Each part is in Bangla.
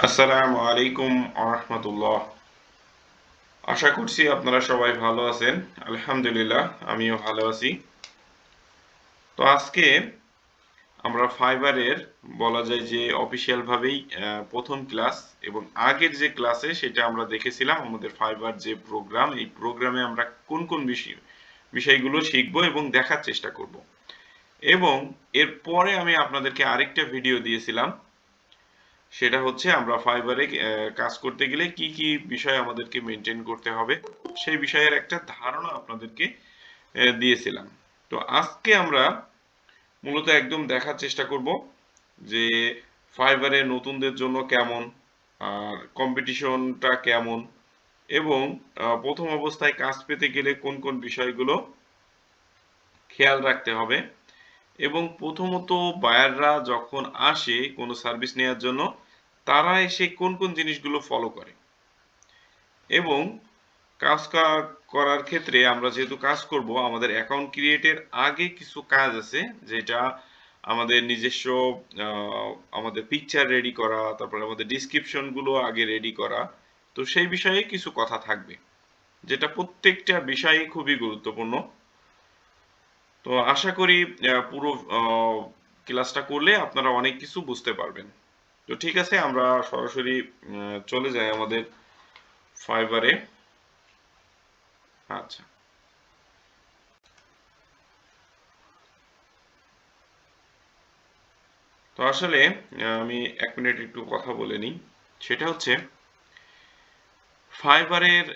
আসসালামু আলাইকুম আহমতুল্লাহ। আশা করছি আপনারা সবাই ভালো আছেন। আলহামদুলিল্লাহ, আমিও ভালো আছি। তো আজকে আমরা ফাইবারের বলা যায় যে অফিসিয়াল ভাবেই প্রথম ক্লাস এবং আগের যে ক্লাসে সেটা আমরা দেখেছিলাম আমাদের ফাইবার যে প্রোগ্রাম, এই প্রোগ্রামে আমরা কোন কোন বিষয়গুলো শিখবো এবং দেখার চেষ্টা করব। এবং এরপরে আমি আপনাদেরকে আরেকটা ভিডিও দিয়েছিলাম, সেটা হচ্ছে আমরা ফাইবারে কাজ করতে গেলে কি কি বিষয় আমাদেরকে মেনটেন করতে হবে সেই বিষয়ের একটা ধারণা আপনাদেরকে দিয়েছিলাম। তো আজকে আমরা মূলত একদম দেখার চেষ্টা করব যে ফাইবারে নতুনদের জন্য কেমন, আর কম্পিটিশনটা কেমন, এবং প্রথম অবস্থায় কাজ পেতে গেলে কোন কোন বিষয়গুলো খেয়াল রাখতে হবে, এবং প্রথমত বায়াররা যখন আসে কোনো সার্ভিস নেওয়ার জন্য তারা এসে কোন কোন জিনিসগুলো ফলো করে, এবং কাজ করার ক্ষেত্রে আমরা যেহেতু কাজ করব আমাদের অ্যাকাউন্ট ক্রিয়েটের আগে কিছু কাজ আছে, যেটা আমাদের নিজস্ব আমাদের পিকচার রেডি করা, তারপরে আমাদের ডিসক্রিপশনগুলো আগে রেডি করা। তো সেই বিষয়ে কিছু কথা থাকবে, যেটা প্রত্যেকটা বিষয়ই খুবই গুরুত্বপূর্ণ। তো আশা করি পুরো ক্লাসটা করলে আপনারা অনেক কিছু বুঝতে পারবেন। তো ঠিক আছে, আমরা সরাসরি চলে যাই আমাদের ফাইবারে। আচ্ছা, তো আসলে আমি 1 মিনিট একটু কথা বলে নিই। সেটা হচ্ছে ফাইবারের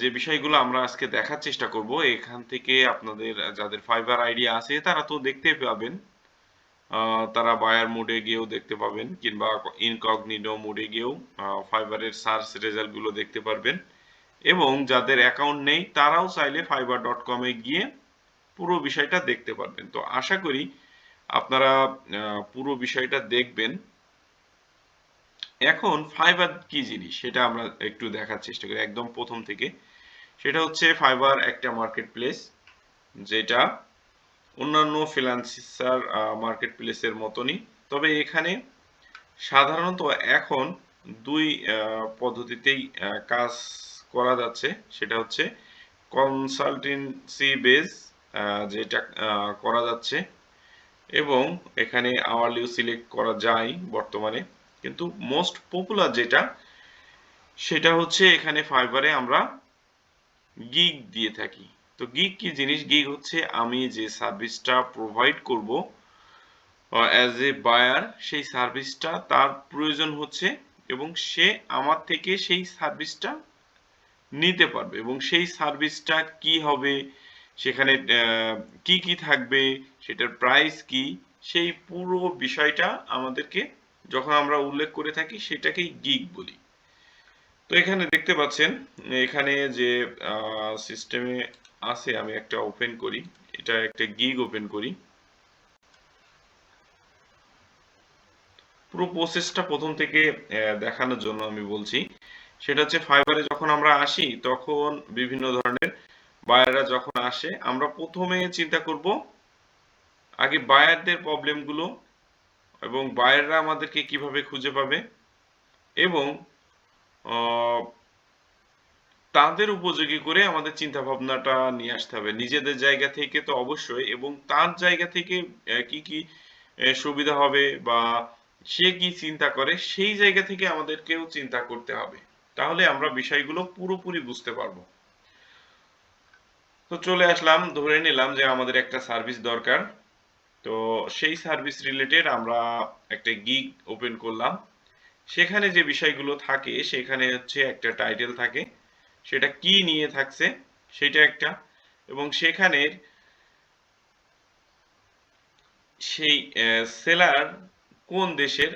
যে বিষয়গুলো আমরা আজকে দেখার চেষ্টা করব, এখান থেকে আপনাদের যাদের ফাইবার আইডিয়া আছে তারা তো দেখতে পাবেন। তারা বায়ার মোডে গিয়েও দেখতে পাবেন, কিংবা ইনকগনিটো মোডে গিয়েও ফাইবারের সার্চ রেজাল্টগুলো দেখতে পারবেন। এবং যাদের অ্যাকাউন্ট নেই তারাও চাইলে fiverr.com-এ গিয়ে পুরো বিষয়টা দেখতে পারবেন। তো আশা করি আপনারা পুরো বিষয়টা দেখবেন। এখন ফাইবার কি জিনিস সেটা আমরা একটু দেখার চেষ্টা করি একদম প্রথম থেকে। সেটা হচ্ছে ফাইবার একটা মার্কেট প্লেস, যেটা অন্যান্য ফ্রিল্যান্সার মার্কেট প্লেসের মতনই। তবে এখানে সাধারণত এখন দুই পদ্ধতিতেই কাজ করা যাচ্ছে। সেটা হচ্ছে কনসালটেন্সি বেস, যেটা করা যাচ্ছে, এবং এখানে আওয়ারলিও সিলেক্ট করা যায় বর্তমানে। কিন্তু মোস্ট পপুলার যেটা, সেটা হচ্ছে এখানে ফাইবারে আমরা গিগ দিয়ে থাকি। তো গিগ কি জিনিস? গিগ হচ্ছে আমি যে সার্ভিসটা প্রোভাইড করব অ্যাজ এ বায়ার, সেই সার্ভিসটা তার প্রয়োজন হচ্ছে, এবং সে আমার থেকে সেই সার্ভিসটা নিতে পারবে, এবং সেই সার্ভিসটা কি হবে, সেখানে কি কি থাকবে, সেটার প্রাইস কি, সেই পুরো বিষয়টা আমাদেরকে যখন আমরা উল্লেখ করে থাকি সেটাকেই গিগ বলি। তো এখানে দেখতে পাচ্ছেন, এখানে যে সিস্টেমে আছে, আমি একটা ওপেন করি, এটা একটা গিগ ওপেন করি। পুরো প্রসেসটা প্রথম থেকে দেখানোর জন্য আমি বলছি। সেটা হচ্ছে ফাইবারে যখন আমরা আসি তখন বিভিন্ন ধরনের বায়াররা যখন আসে, আমরা প্রথমে চিন্তা করব আগে বায়ারদের প্রবলেমগুলো, এবং বায়াররা আমাদেরকে কিভাবে খুঁজে পাবে, এবং আহ, তাদের উপযোগী করে আমাদের চিন্তা ভাবনাটা নিয়ে আসতে হবে নিজেদের জায়গা থেকে তো অবশ্যই, এবং তার জায়গা থেকে কি কি সুবিধা হবে, বা সে কি চিন্তা করে সেই জায়গা থেকে আমাদেরকেও চিন্তা করতে হবে। তাহলে আমরা বিষয়গুলো পুরোপুরি বুঝতে পারবো। তো চলে আসলাম, ধরে নিলাম যে আমাদের একটা সার্ভিস দরকার। তো সেই সার্ভিস রিলেটেড আমরা একটা গিগ ওপেন করলাম। সেখানে যে বিষয়গুলো থাকে, সেখানে হচ্ছে একটা টাইটেল থাকে, সেটা কি নিয়ে থাকছে সেটা একটা, এবং সেখানের সেই সেলার কোন দেশের,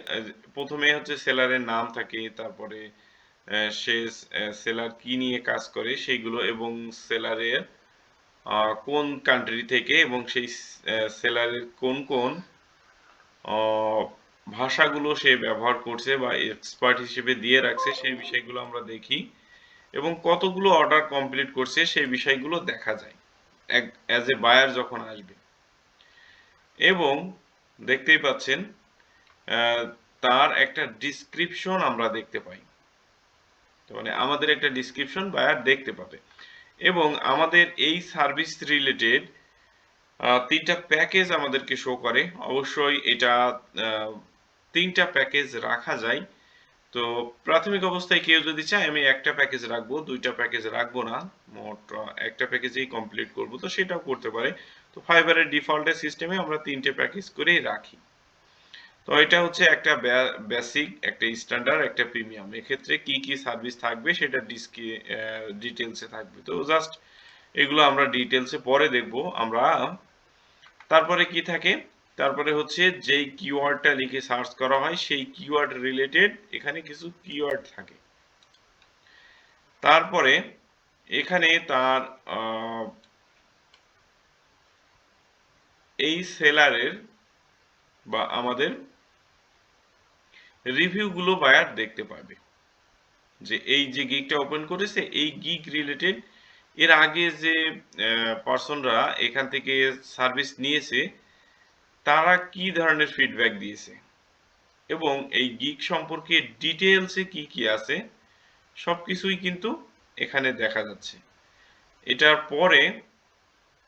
প্রথমে হচ্ছে সেলারের নাম থাকে, তারপরে সে সেলার কি নিয়ে কাজ করে সেইগুলো, এবং সেলারের কোন কান্ট্রি থেকে, এবং সেই সেলারের কোন কোন ভাষাগুলো সে ব্যবহার করছে বা এক্সপার্ট হিসেবে দিয়ে রাখছে সেই বিষয়গুলো আমরা দেখি, এবং কতগুলো অর্ডার কমপ্লিট করছে সেই বিষয়গুলো দেখা যায় অ্যাজ এ বায়ার যখন আসবে। এবং দেখতেই পাচ্ছেন তার একটা ডিসক্রিপশন আমরা দেখতে পাই। মানে আমাদের একটা ডিসক্রিপশন বায়ার দেখতে পাবে এবং আমাদের এই সার্ভিস রিলেটেড 3টা প্যাকেজ আমাদেরকে শো করে। অবশ্যই এটা 3টা প্যাকেজ রাখা যায়। তো প্রাথমিক অবস্থায় কেউ যদি চায় আমি একটা প্যাকেজ রাখবো, 2টা প্যাকেজ রাখবো না, মোট একটা প্যাকেজেই কমপ্লিট করব, তো সেটাও করতে পারে। তো ফাইবারের ডিফল্টের সিস্টেমে আমরা 3টে প্যাকেজ করেই রাখি। তো এটা হচ্ছে একটা বেসিক, একটা স্ট্যান্ডার্ড, একটা প্রিমিয়াম। এক্ষেত্রে কি কি সার্ভিস থাকবে সেটা ডিটেলসে থাকবে। তো জাস্ট এগুলো আমরা ডিটেলসে পরে দেখব আমরা। তারপরে কি থাকে, তারপরে হচ্ছে যেই কিওয়ার্ডটা লিখে সার্চ করা হয় সেই কিওয়ার্ড রিলেটেড এখানে কিছু কিওয়ার্ড থাকে। তারপরে এখানে তার এই সেলারের বা আমাদের রিভিউগুলো বায়ার দেখতে পাবে যে এই যে গিগটা ওপেন করেছে এই গিগ রিলেটেড এর আগে যে পার্সনরা এখান থেকে সার্ভিস নিয়েছে তারা কি ধরনের ফিডব্যাক দিয়েছে এবং এই গিগ সম্পর্কে ডিটেলসে কি কি আছে সবকিছুই কিন্তু এখানে দেখা যাচ্ছে। এটার পরে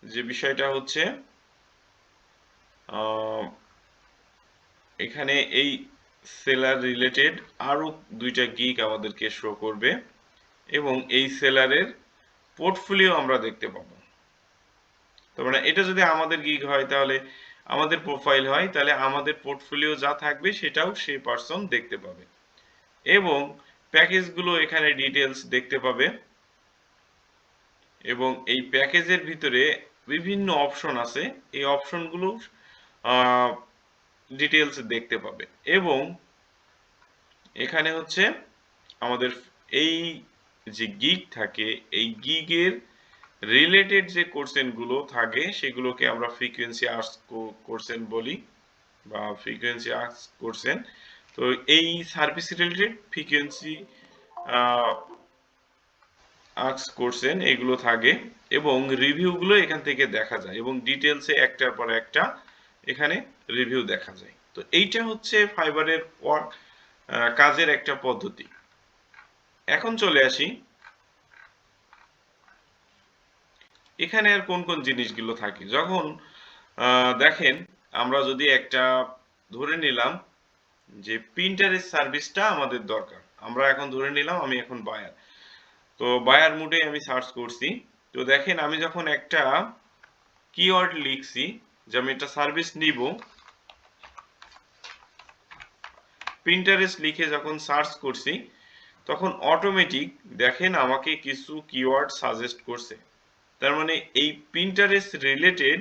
যে বিষয়টা হচ্ছে এখানে এই সেলার রিলেটেড আরো 2টা গিগ আমাদেরকে শো করবে এবং এই সেলারের পোর্টফোলিও আমরা দেখতে পাবো। তার মানে এটা যদি আমাদের গিগ হয় তাহলে আমাদের প্রোফাইল হয় তাহলে আমাদের পোর্টফোলিও যা থাকবে সেটাও সেই পারসন দেখতে পাবে এবং প্যাকেজগুলো এখানে ডিটেলস দেখতে পাবে এবং এই প্যাকেজের ভিতরে বিভিন্ন অপশন আছে, এই অপশনগুলো ডিটেলস দেখতে পাবে এবং এখানে হচ্ছে আমাদের এই যে গিগ থাকে এই গিগের রিলেটেড যে কোশ্চেনগুলো থাকে সেগুলোকে আমরা ফ্রিকোয়েন্সি আস্ক কোশ্চেন বলি বা ফ্রিকোয়েন্সি আস্ক কোশ্চেন। তো এই service related frequency ask question এগুলো থাকে এবং রিভিউগুলো এখান থেকে দেখা যায় এবং ডিটেলসে একটার পর একটা এখানে রিভিউ দেখা যায়। তো এইটা হচ্ছে ফাইবারের কাজের একটা পদ্ধতি। এখন চলে আসি এখানে আর কোন কোন জিনিসগুলো থাকে। যখন দেখেন আমরা যদি একটা ধরে নিলাম যে প্রিন্টারের সার্ভিসটা আমাদের দরকার, আমরা এখন ধরে নিলাম আমি এখন বায়ার, তো বায়ার মুডে আমি সার্চ করছি। তো দেখেন আমি যখন একটা কিওয়ার্ড লিখছি যে আমি একটা সার্ভিস নিব, প্রিন্টারেস্ট লিখে যখন সার্চ করছি তখন অটোমেটিক দেখেন আমাকে কিছু কিওয়ার্ড সাজেস্ট করছে। তার মানে এই প্রিন্টারেস্ট রিলেটেড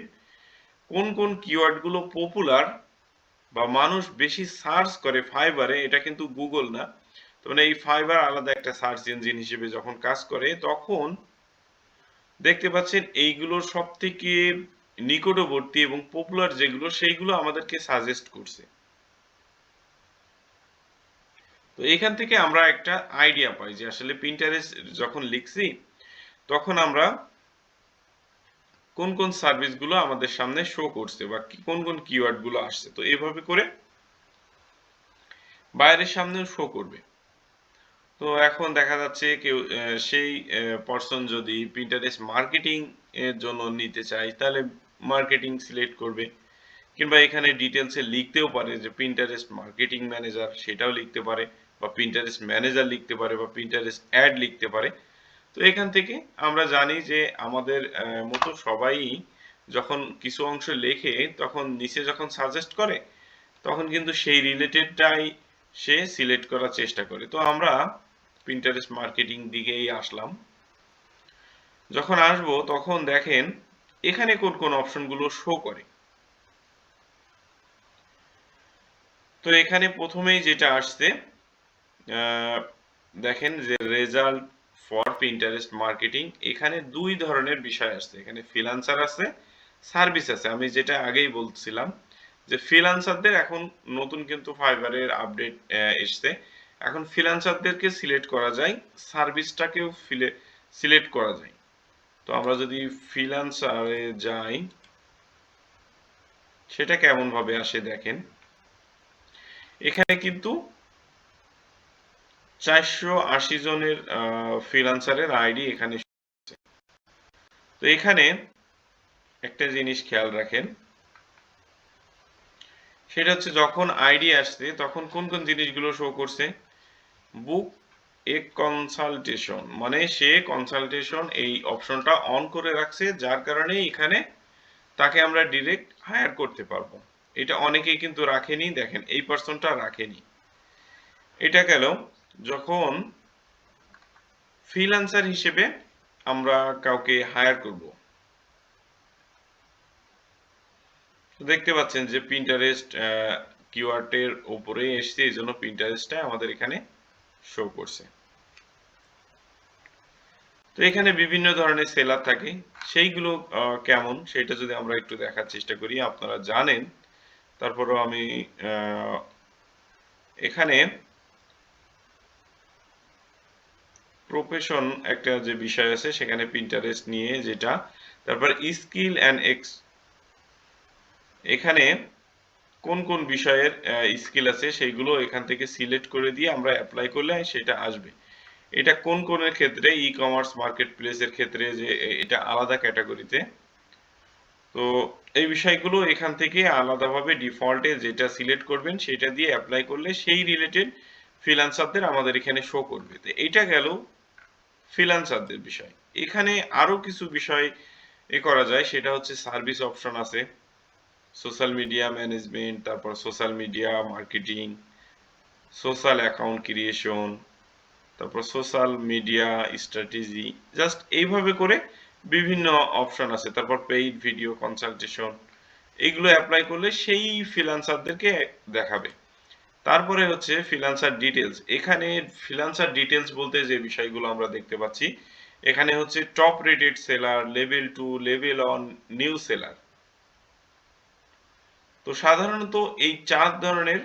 কোন কোন কিওয়ার্ডগুলো পপুলার বা মানুষ বেশি সার্চ করে ফাইবারে, এটা কিন্তু গুগল না, তো মানে এই ফাইবার আলাদা একটা সার্চ ইঞ্জিন হিসেবে যখন কাজ করে তখন দেখতে পাচ্ছেন এইগুলোর সব থেকে নিকটবর্তী এবং পপুলার যেগুলো সেইগুলো আমাদেরকে সাজেস্ট করছে। তো এখান থেকে আমরা একটা আইডিয়া পাই যে আসলে প্রিন্টারেস্ট যখন লিখছি তখন আমরা কোন কোন সার্ভিসগুলো আমাদের সামনে শো করছে বা কোন কোন কিওয়ার্ডগুলো আসছে। তো এইভাবে করে বাইরের সামনেও শো করবে। তো এখন দেখা যাচ্ছে কেউ সেই পারসন যদি প্রিন্টারেস্ট মার্কেটিং এর জন্য নিতে চায় তাহলে মার্কেটিং সিলেক্ট করবে, কিংবা এখানে ডিটেলসে লিখতেও পারে যে প্রিন্টারেস্ট মার্কেটিং ম্যানেজার সেটাও লিখতে পারে বা প্রিন্টারেস্ট ম্যানেজার লিখতে পারে বা প্রিন্টারেস্ট অ্যাড লিখতে পারে। তো এখান থেকে আমরা জানি যে আমাদের মতো সবাই যখন কিছু অংশ লেখে তখন নিচে যখন সাজেস্ট করে তখন কিন্তু সেই রিলেটেডটাই সে সিলেক্ট করার চেষ্টা করে। তো আমরা প্রিন্টারেস্ট মার্কেটিং দিকেই আসলাম। যখন আসবো তখন দেখেন এখানে কোন কোন অপশনগুলো শো করে। তো এখানে প্রথমেই যেটা আসছে দেখেন যে রেজাল্ট ফর প্রিন্টারেস্ট মার্কেটিং, এখানে দুই ধরনের বিষয় আসছে, এখানে ফ্রিল্যান্সার আছে, সার্ভিস আছে। আমি যেটা আগেই বলছিলাম যে ফ্রিল্যান্সারদের এখন নতুন কিন্তু ফাইবারের আপডেট এসছে, এখন ফ্রিল্যান্সারদেরকে সিলেক্ট করা যায়, সার্ভিসটাকেও সিলেক্ট করা যায়। তো আমরা যদি ফ্রিল্যান্সারে যাই সেটা কেমন ভাবে আসে দেখেন, এখানে কিন্তু 480 জনের ফ্রিল্যান্সারের আইডি এখানে। তো এখানে একটা জিনিস খেয়াল রাখেন, সেটা হচ্ছে যখন আইডি আসছে তখন কোন কোন জিনিসগুলো শো করছে। বুক এ কনসালটেশন, মানে সে কনসালটেশন এই অপশনটা অন করে রাখছে, যার কারণে এখানে তাকে আমরা ডিরেক্ট হায়ার করতে পারবো। এটা অনেকেই কিন্তু রাখেনি, দেখেন এই পার্সনটা রাখেনি। এটা গেল যখন ফ্রিল্যান্সার হিসেবে আমরা কাউকে হায়ার করব। দেখতে পাচ্ছেন যে পিন্টারেস্ট কিওয়ার্ডের উপরে এসছে, এই জন্য পিন্টারেস্টটা আমাদের এখানে শো করছে। তো এখানে বিভিন্ন ধরনের সেলার থাকে, সেইগুলো কেমন সেটা যদি আমরা একটু দেখার চেষ্টা করি। আপনারা জানেন, তারপরেও আমি এখানে প্রফেশন একটা যে বিষয় আছে সেখানে পিন্টারেস্ট নিয়ে যেটা, তারপর স্কিল অ্যান্ড এখানে কোন কোন বিষয়ের স্কিল আছে সেইগুলো এখান থেকে সিলেক্ট করে দিয়ে আমরা অ্যাপ্লাই করলে সেটা আসবে। এটা কোন কোনের ক্ষেত্রে, ই কমার্স মার্কেট প্লেসের ক্ষেত্রে, যে এটা আলাদা ক্যাটাগরিতে। তো এই বিষয়গুলো এখান থেকে আলাদাভাবে ডিফল্টে যেটা সিলেক্ট করবেন সেটা দিয়ে অ্যাপ্লাই করলে সেই রিলেটেড ফ্রিল্যান্সারদের আমাদের এখানে শো করবে। তো এইটা গেল ফ্রিল্যান্সারদের বিষয়। এখানে আরো কিছু বিষয় করা যায়, সেটা হচ্ছে সার্ভিস অপশন আছে, সোশ্যাল মিডিয়া ম্যানেজমেন্ট, তারপর social media marketing, social account creation, তারপর সোশ্যাল মিডিয়া স্ট্র্যাটেজি, জাস্ট এইভাবে করে বিভিন্ন অপশন আছে। তারপর পেইড ভিডিও কনসালটেশন, এইগুলো অ্যাপ্লাই করলে সেই ফ্রিল্যান্সারদেরকে দেখাবে। তারপরে হচ্ছে ফ্রিল্যান্সার ডিটেলস। এখানে ফ্রিল্যান্সার ডিটেলস বলতে যে বিষয়গুলো আমরা দেখতে পাচ্ছি, এখানে হচ্ছে top rated seller, level 2, level 1, new seller. তো সাধারণত এই 4 ধরনের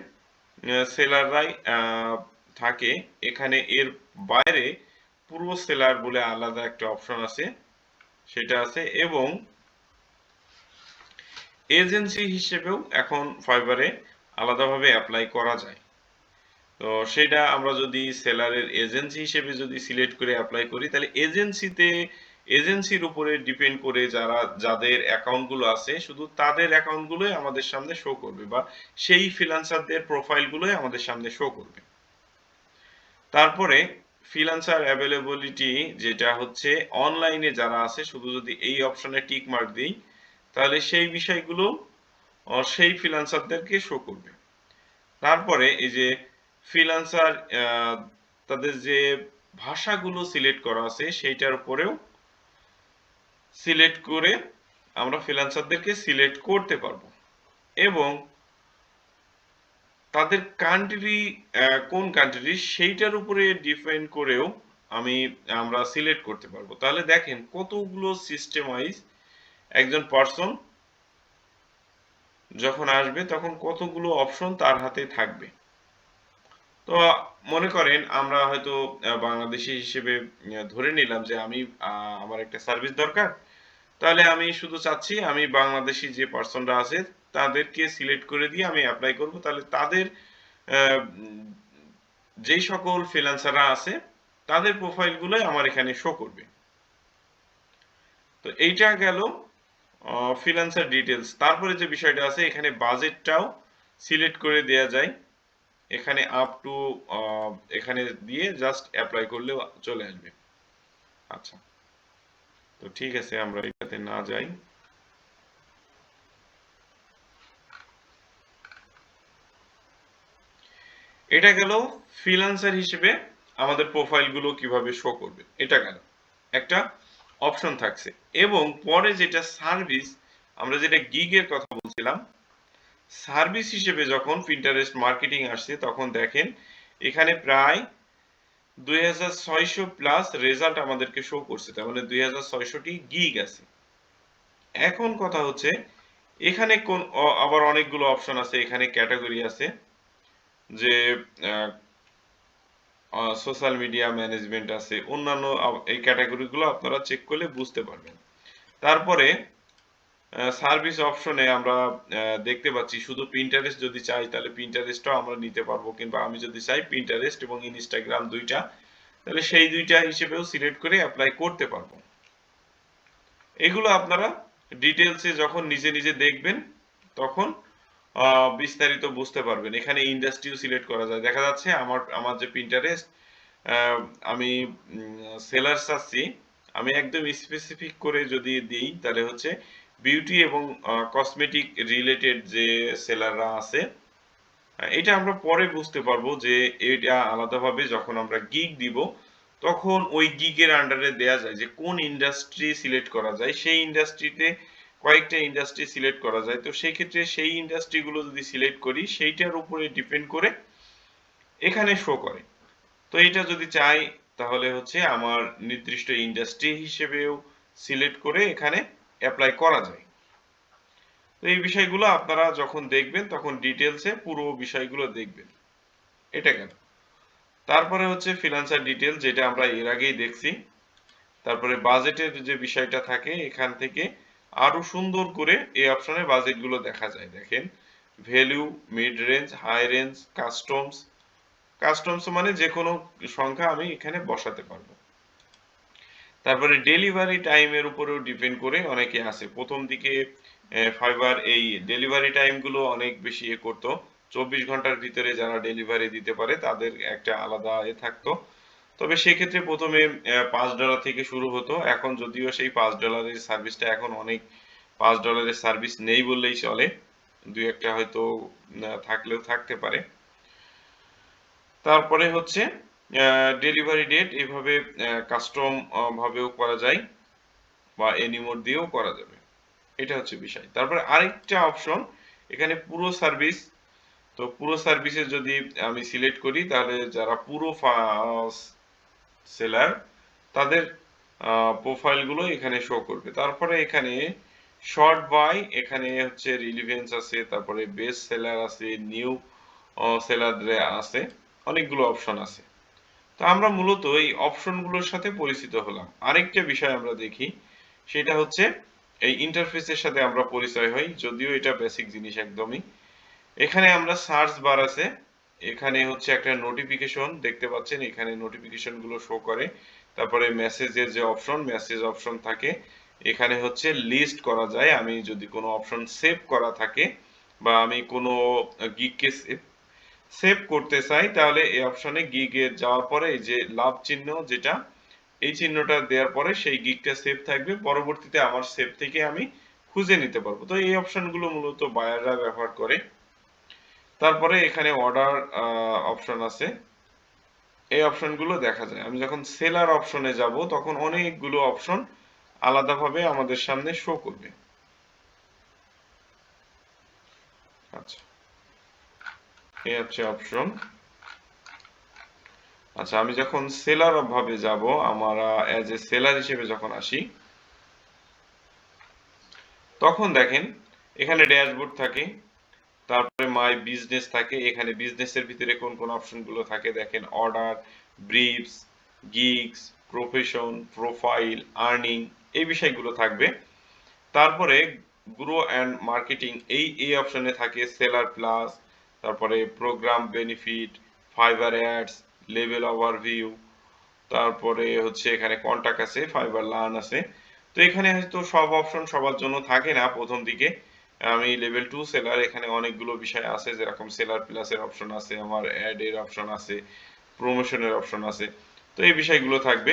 সেলাররাই থাকে এখানে। এর বাইরে পুরো সেলার বলে আলাদা একটা অপশন আছে, সেটা আছে। এবং এজেন্সি হিসেবেও এখন ফাইবারে আলাদাভাবে অ্যাপ্লাই করা যায়। তো সেটা আমরা যদি সেলারের এজেন্সি হিসেবে যদি সিলেক্ট করে অ্যাপ্লাই করি, তাহলে এজেন্সির উপরে ডিপেন্ড করে যাদের অ্যাকাউন্টগুলো আছে শুধু তাদের অ্যাকাউন্টগুলোই আমাদের সামনে শো করবে, বা সেই ফ্রিল্যান্সারদের প্রোফাইলগুলোই আমাদের সামনে শো করবে। তারপরে ফ্রিল্যান্সার অ্যাভেলেবিলিটি, যেটা হচ্ছে অনলাইনে যারা আছে, শুধু যদি এই অপশনে টিক মার্ক দিই তাহলে সেই বিষয়গুলো সেই ফ্রিল্যান্সারদেরকে শো করবে। তারপরে এই যে ফ্রিল্যান্সার তাদের যে ভাষাগুলো সিলেক্ট করা আছে সেইটার উপরেও সিলেক্ট করে আমরা ফ্রিল্যান্সারদেরকে সিলেক্ট করতে পারবো। এবং তাদের কান্ট্রি কোন কান্ট্রি সেইটার উপরে ডিপেন্ড করেও আমরা সিলেক্ট করতে পারবো। তাহলে দেখেন কতগুলো সিস্টেম ওয়াইজ একজন পার্সন যখন আসবে তখন কতগুলো অপশন তার হাতে থাকবে। তো মনে করেন আমরা হয়তো বাংলাদেশি হিসেবে ধরে নিলাম যে আমার একটা সার্ভিস দরকার, তাহলে আমি শুধু চাচ্ছি আমি বাংলাদেশি যে পার্সনরা আছে তাদেরকে সিলেক্ট করে দিয়ে আমি অ্যাপ্লাই করব। তাহলে তাদের যেই সকল ফ্রিল্যান্সাররা আছে তাদের প্রোফাইলগুলোই আমার এখানে শো করবে। তো এইটা গেল ফ্রিল্যান্সার ডিটেলস। তারপরে যে বিষয়টা আছে এখানে বাজেটটাও সিলেক্ট করে দেয়া যায়। এখানে আপ টু এখানে দিয়ে জাস্ট অ্যাপ্লাই করলেও চলে আসবে। আচ্ছা, তো ঠিক আছে, আমরা এটাতে না যাই। এটা গেল ফ্রিল্যান্সার হিসেবে আমাদের প্রোফাইলগুলো কিভাবে শো করবে, এটা গেল একটা অপশন থাকছে। এবং পরে যেটা সার্ভিস, আমরা যেটা গিগের কথা বলছিলাম, সার্ভিস হিসেবে যখন পিন্টারেস্ট মার্কেটিং আসছে তখন দেখেন এখানে প্রায় 2600 প্লাস রেজাল্ট আমাদেরকে শো করছে, তার মানে 2600টি গিগ আছে। এখন কথা হচ্ছে এখানে কোন আবার অনেকগুলো অপশন আছে, এখানে ক্যাটাগরি আছে, যে সোশ্যাল মিডিয়া ম্যানেজমেন্ট আছে, অন্যান্য এই ক্যাটাগরিগুলো আপনারা চেক করলে বুঝতে পারবেন। তারপরে সার্ভিস অপশনে আমরা দেখতে পাচ্ছি শুধু পিন্টারেস্ট যদি চাই তাহলে পিন্টারেস্টও আমরা নিতে পারবো, কিংবা আমি যদি চাই পিন্টারেস্ট এবং ইনস্টাগ্রাম দুইটা, তাহলে সেই দুইটা হিসেবেও সিলেক্ট করে অ্যাপ্লাই করতে পারবো। এগুলো আপনারা ডিটেলসে যখন নিজে নিজে দেখবেন তখন বিস্তারিত বুঝতে পারবেন। এখানে ইন্ডাস্ট্রিও সিলেক্ট করা যায়। দেখা যাচ্ছে আমার যে পিন্টারেস্ট, আমি সেলার চাচ্ছি, আমি একদম স্পেসিফিক করে যদি দিই তাহলে হচ্ছে বিউটি এবং কসমেটিক রিলেটেড যে সেলাররা আছে। এটা আমরা পরে বুঝতে পারবো যে এটা আলাদাভাবে যখন আমরা গিগ দিব তখন ওই গিগের আন্ডারে দেয়া যায় যে কোন ইন্ডাস্ট্রি সিলেক্ট করা যায়। সেই ইন্ডাস্ট্রিতে কয়েকটা ইন্ডাস্ট্রি সিলেক্ট করা যায়, তো সেই ক্ষেত্রে সেই ইন্ডাস্ট্রিগুলো যদি সিলেক্ট করি সেইটার উপরে ডিপেন্ড করে এখানে শো করে। তো এটা যদি চাই তাহলে হচ্ছে আমার নির্দিষ্ট ইন্ডাস্ট্রি হিসেবেও সিলেক্ট করে এখানে অ্যাপ্লাই করা যায়। তো এই বিষয়গুলো আপনারা যখন দেখবেন তখন ডিটেলসে পুরো বিষয়গুলো দেখবেন। এটা কেন, তারপরে হচ্ছে ফিনান্সিয়াল ডিটেল, যেটা আমরা এর আগেই দেখছি। তারপরে বাজেটের যে বিষয়টা থাকে, এখান থেকে আরো সুন্দর করে এই অপশনে বাজেটগুলো দেখা যায়। দেখেন, value, mid range, high range, customs. Customs মানে যে কোনো সংখ্যা আমি এখানে বসাতে পারবো। তারপরে ডেলিভারি টাইমের উপরেও ডিপেন্ড করে অনেকে আছে। প্রথম দিকে ফাইবার এই ডেলিভারি টাইমগুলো অনেক বেশি করতো। 24 ঘন্টার ভিতরে যারা ডেলিভারি দিতে পারে তাদের একটা আলাদা থাকতো। তবে সেক্ষেত্রে প্রথমে $5 থেকে শুরু হতো। এখন যদিও সেই $5 সার্ভিসটা এখন অনেক, $5 সার্ভিস নেই বললেই চলে, দুই একটা হয়তো থাকলেও থাকতে পারে। তারপরে হচ্ছে ডেলিভারি ডেট, এভাবে কাস্টম ভাবেও করা যায় বা এনিমোড দিয়েও করা যাবে। এটা হচ্ছে বিষয়। তারপরে আরেকটা অপশন এখানে পুরো সার্ভিস। তো পুরো সার্ভিসে যদি আমি সিলেক্ট করি তাহলে যারা পুরো সেলার তাদের প্রোফাইলগুলো এখানে শো করবে। তারপরে এখানে শর্ট বাই, এখানে হচ্ছে রিলিভেন্স আছে, তারপরে বেস্ট সেলার আছে, নিউ সেলার আছে, অনেকগুলো অপশন আছে। তো আমরা মূলত এই অপশনগুলোর সাথে পরিচিত হলাম। আরেকটা বিষয় আমরা দেখি, সেটা হচ্ছে এই ইন্টারফেসের সাথে আমরা পরিচয় হই, যদিও এটা বেসিক জিনিস একদমই। এখানে আমরা সার্চ বার আছে, এখানে হচ্ছে একটা নোটিফিকেশন দেখতে পাচ্ছেন, এখানে নোটিফিকেশন গুলো শো করে। তারপরে মেসেজের যে অপশন, মেসেজ অপশন থাকে, এখানে হচ্ছে লিস্ট করা যায়। আমি যদি কোনো অপশন সেভ করা থাকে বা আমি কোনো গিগকে সেভ করতে চাই তাহলে এই অপশনে গিগে যাওয়ার পরে এই যে লাভ চিহ্ন, যেটা এই চিহ্নটা দেওয়ার পরে সেই গিগটা সেভ থাকবে, পরবর্তীতে আমার সেভ থেকে আমি খুঁজে নিতে পারবো। তো এই অপশনগুলো মূলত বায়াররা ব্যবহার করে। তারপরে এখানে অর্ডার অপশন আছে, এই অপশনগুলো দেখা যায়। আমি যখন সেলার অপশনে যাব তখন অনেকগুলো অপশন আলাদাভাবে আমাদের সামনে শো করবে। আচ্ছা, এই হচ্ছে অপশন। আচ্ছা, আমি যখন সেলার ভাবে যাব, আমরা অ্যাজ এ সেলার হিসেবে যখন আসি তখন দেখেন এখানে ড্যাশবোর্ড থাকে, তারপরে মাই বিজনেস থাকে। এখানে বিজনেসের ভিতরে কোন কোন অপশনগুলো থাকে দেখেন, order, briefs, gigs, profession, profile, earning, এই বিষয়গুলো থাকবে। তারপরে গ্রো অ্যান্ড মার্কেটিং, এই অপশনে থাকে সেলার প্লাস, তারপরে programme benefit, Fiverr ads, level overview, তারপরে হচ্ছে এখানে কন্টাক্ট আছে, ফাইবার লার্ন আছে। তো এখানে হয়তো সব অপশন সবার জন্য থাকে না প্রথম দিকে। আমি লেভেল 2 সেলার, এখানে অনেকগুলো বিষয় আছে, যেরকম সেলার প্লাসের অপশন আছে, আমার অ্যাড এর অপশন আছে, প্রমোশনের অপশন আছে। তো এই বিষয়গুলো থাকবে।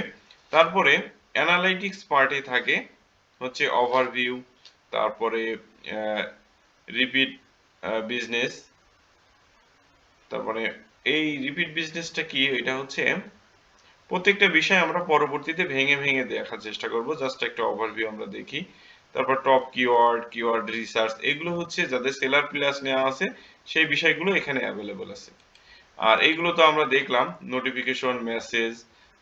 তারপরে অ্যানালাইটিক্স পার্টে থাকে হচ্ছে ওভারভিউ, তারপরে রিপিট বিজনেস। তারপরে এই রিপিট বিজনেসটা কি, এটা হচ্ছে প্রত্যেকটা বিষয় আমরা পরবর্তীতে ভেঙে ভেঙে দেখার চেষ্টা করব, জাস্ট একটা ওভারভিউ আমরা দেখি। তারপর টপ কিওয়ার্ড, কিওয়ার্ড রিসার্চ, এগুলো হচ্ছে যাদের সেলার প্লাস নেওয়া আছে সেই বিষয়গুলো এখানে অ্যাভেলেবল আছে। আর এইগুলো তো আমরা দেখলাম, নোটিফিকেশন, মেসেজ,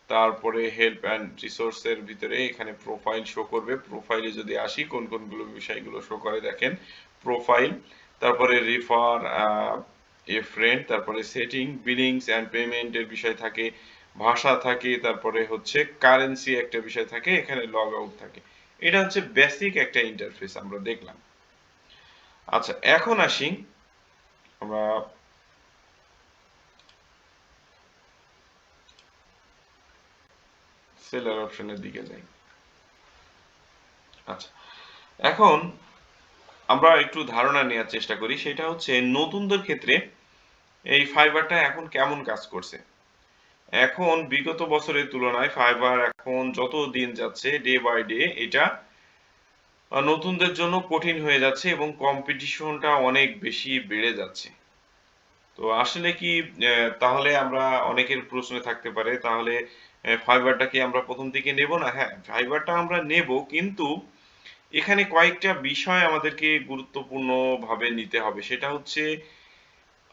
তারপরে হেল্প অ্যান্ড রিসোর্সের ভিতরে এখানে প্রোফাইল শো করবে। প্রোফাইলে যদি আসি কোন কোনগুলো বিষয়গুলো শো করে দেখেন, প্রোফাইল, তারপরে রিফার এ ফ্রেন্ড, তারপরে সেটিং, বিলিংস অ্যান্ড পেমেন্টের বিষয় থাকে, ভাষা থাকে, তারপরে হচ্ছে কারেন্সি একটা বিষয় থাকে, এখানে লগ আউট থাকে। এটা হচ্ছে বেসিক একটা ইন্টারফেস আমরা দেখলাম। আচ্ছা, এখন আসি আমরা সেলার অপশনের দিকে যাই। আচ্ছা, এখন আমরা একটু ধারণা নেওয়ার চেষ্টা করি, সেটা হচ্ছে নতুনদের ক্ষেত্রে এই ফাইবারটা এখন কেমন কাজ করছে। এখন বিগত বছরের তুলনায় ফাইবার এখন যত দিন যাচ্ছে ডে বাই ডে এটা নতুনদের জন্য কঠিন হয়ে যাচ্ছে এবং কম্পিটিশনটা অনেক বেশি বেড়ে যাচ্ছে। তো আসলে কি তাহলে আমরা অনেকের প্রশ্ন থাকতে পারে, তাহলে ফাইবারটা কি আমরা প্রথম দিকে নেব না? হ্যাঁ, ফাইবারটা আমরা নেব, কিন্তু এখানে কয়েকটা বিষয় আমাদেরকে গুরুত্বপূর্ণভাবে নিতে হবে। সেটা হচ্ছে